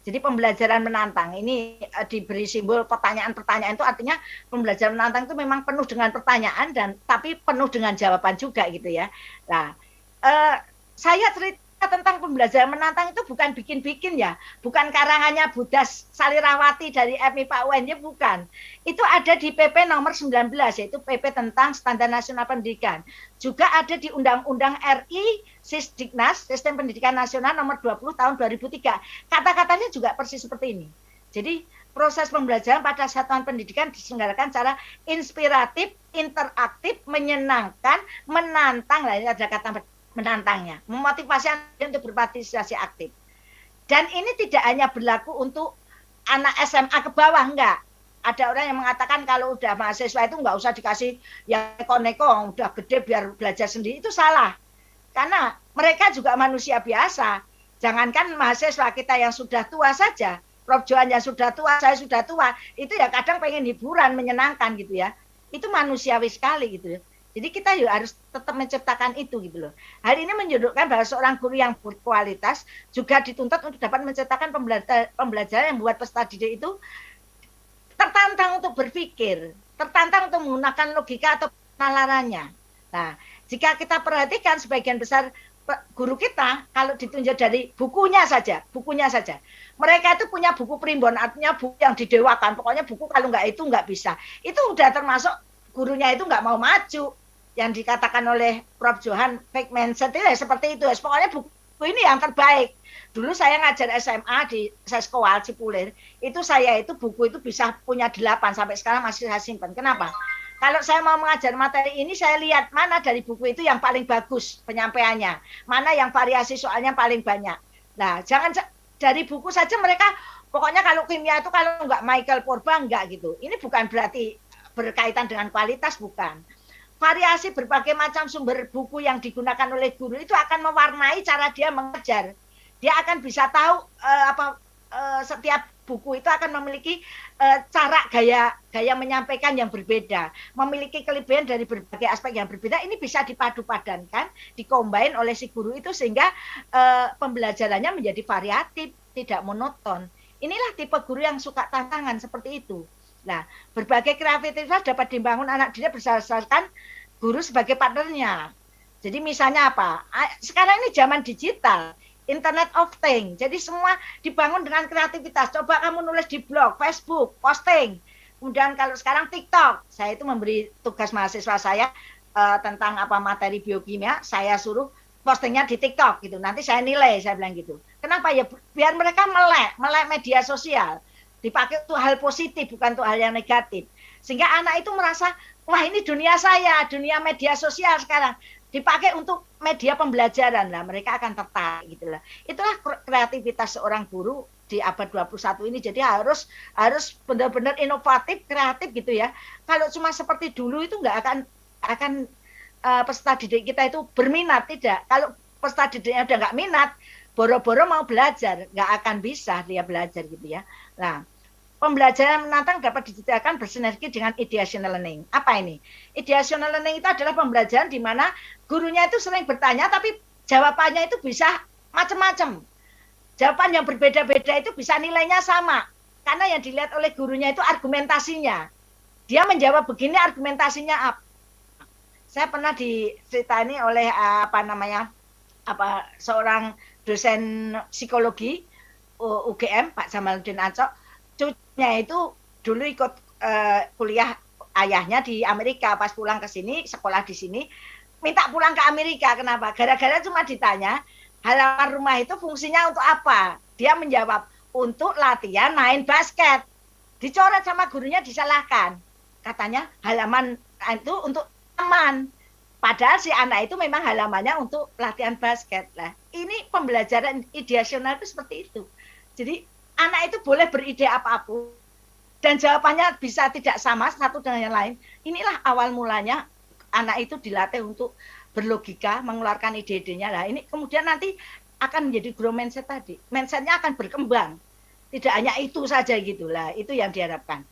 Jadi pembelajaran menantang ini diberi simbol pertanyaan-pertanyaan, itu artinya pembelajaran menantang itu memang penuh dengan pertanyaan dan tapi penuh dengan jawaban juga gitu ya. Nah, saya cerita tentang pembelajaran menantang itu bukan bikin-bikin ya, bukan karangannya Budas Salirawati dari FMIPA UNY, bukan. Itu ada di PP nomor 19, yaitu PP tentang Standar Nasional Pendidikan. Juga ada di Undang-Undang RI Sisdiknas, Sistem Pendidikan Nasional nomor 20 tahun 2003. Kata-katanya juga persis seperti ini. Jadi proses pembelajaran pada satuan pendidikan diselenggarakan secara inspiratif, interaktif, menyenangkan, menantang. Lah ini ada kata menantangnya, memotivasi untuk berpartisipasi aktif. Dan ini tidak hanya berlaku untuk anak SMA ke bawah, enggak. Ada orang yang mengatakan kalau udah mahasiswa itu enggak usah dikasih yang neko-neko, udah gede biar belajar sendiri, itu salah. Karena mereka juga manusia biasa. Jangankan mahasiswa kita yang sudah tua saja, Prof. Johan yang sudah tua, saya sudah tua, itu ya kadang pengen hiburan, menyenangkan gitu ya. Itu manusiawi sekali gitu ya. Jadi kita juga harus tetap menciptakan itu gitu loh. Hal ini menunjukkan bahwa seorang guru yang berkualitas juga dituntut untuk dapat menciptakan pembelajaran yang membuat peserta didik itu tertantang untuk berpikir, tertantang untuk menggunakan logika atau penalarannya. Nah, jika kita perhatikan sebagian besar guru kita kalau ditunjuk dari bukunya saja, mereka itu punya buku primbon, artinya buku yang didewakan, pokoknya buku kalau nggak itu nggak bisa. Itu udah termasuk gurunya itu nggak mau maju. Yang dikatakan oleh Prof. Johan fake mindset itu ya seperti itu. Pokoknya buku ini yang terbaik. Dulu saya ngajar SMA di Seskoal Cipulir, itu saya itu buku itu bisa punya 8 sampai sekarang masih saya simpan. Kenapa? Kalau saya mau mengajar materi ini, saya lihat mana dari buku itu yang paling bagus penyampaiannya, mana yang variasi soalnya paling banyak. Nah, jangan dari buku saja mereka, pokoknya kalau kimia itu kalau nggak Michael Purba nggak gitu. Ini bukan berarti berkaitan dengan kualitas, bukan. Variasi berbagai macam sumber buku yang digunakan oleh guru itu akan mewarnai cara dia mengajar. Dia akan bisa tahu setiap buku itu akan memiliki cara gaya menyampaikan yang berbeda, memiliki kelebihan dari berbagai aspek yang berbeda. Ini bisa dipadu-padankan, dikombain oleh si guru itu sehingga pembelajarannya menjadi variatif, tidak monoton. Inilah tipe guru yang suka tantangan seperti itu. Nah, berbagai kreativitas dapat dibangun anak didik berdasarkan guru sebagai partnernya. Jadi misalnya apa? Sekarang ini zaman digital, Internet of Things. Jadi semua dibangun dengan kreativitas. Coba kamu nulis di blog, Facebook, posting. Kemudian kalau sekarang TikTok, saya itu memberi tugas mahasiswa saya tentang apa materi biokimia, saya suruh postingnya di TikTok gitu. Nanti saya nilai, saya bilang gitu. Kenapa ya? Biar mereka melek media sosial. Dipakai untuk hal positif, bukan untuk hal yang negatif. Sehingga anak itu merasa, wah ini dunia saya, dunia media sosial sekarang. Dipakai untuk media pembelajaran lah, mereka akan tertarik gitu lah. Itulah kreativitas seorang guru di abad 21 ini. Jadi harus benar-benar inovatif, kreatif gitu ya. Kalau cuma seperti dulu itu nggak akan peserta didik kita itu berminat, tidak. Kalau peserta didiknya udah nggak minat, boro-boro mau belajar, nggak akan bisa dia belajar gitu ya. Nah, pembelajaran menantang dapat diciptakan bersinergi dengan ideational learning. Apa ini? Ideational learning itu adalah pembelajaran di mana gurunya itu sering bertanya, tapi jawabannya itu bisa macam-macam. Jawaban yang berbeda-beda itu bisa nilainya sama. Karena yang dilihat oleh gurunya itu argumentasinya. Dia menjawab begini, argumentasinya apa. Saya pernah diceritani oleh seorang dosen psikologi UGM, Pak Jamaluddin Ancok. Cucunya itu dulu ikut kuliah ayahnya di Amerika, pas pulang ke sini, sekolah di sini, minta pulang ke Amerika. Kenapa? Gara-gara cuma ditanya, halaman rumah itu fungsinya untuk apa? Dia menjawab, untuk latihan main basket. Dicoret sama gurunya, disalahkan. Katanya halaman itu untuk taman. Padahal si anak itu memang halamannya untuk latihan basket. Lah, ini pembelajaran ideasional itu seperti itu. Jadi anak itu boleh beride apapun dan jawabannya bisa tidak sama satu dengan yang lain. Inilah awal mulanya anak itu dilatih untuk berlogika, mengeluarkan ide-idenya. Nah, ini kemudian nanti akan menjadi grow mindset tadi. Mindsetnya akan berkembang. Tidak hanya itu saja gitulah, itu yang diharapkan.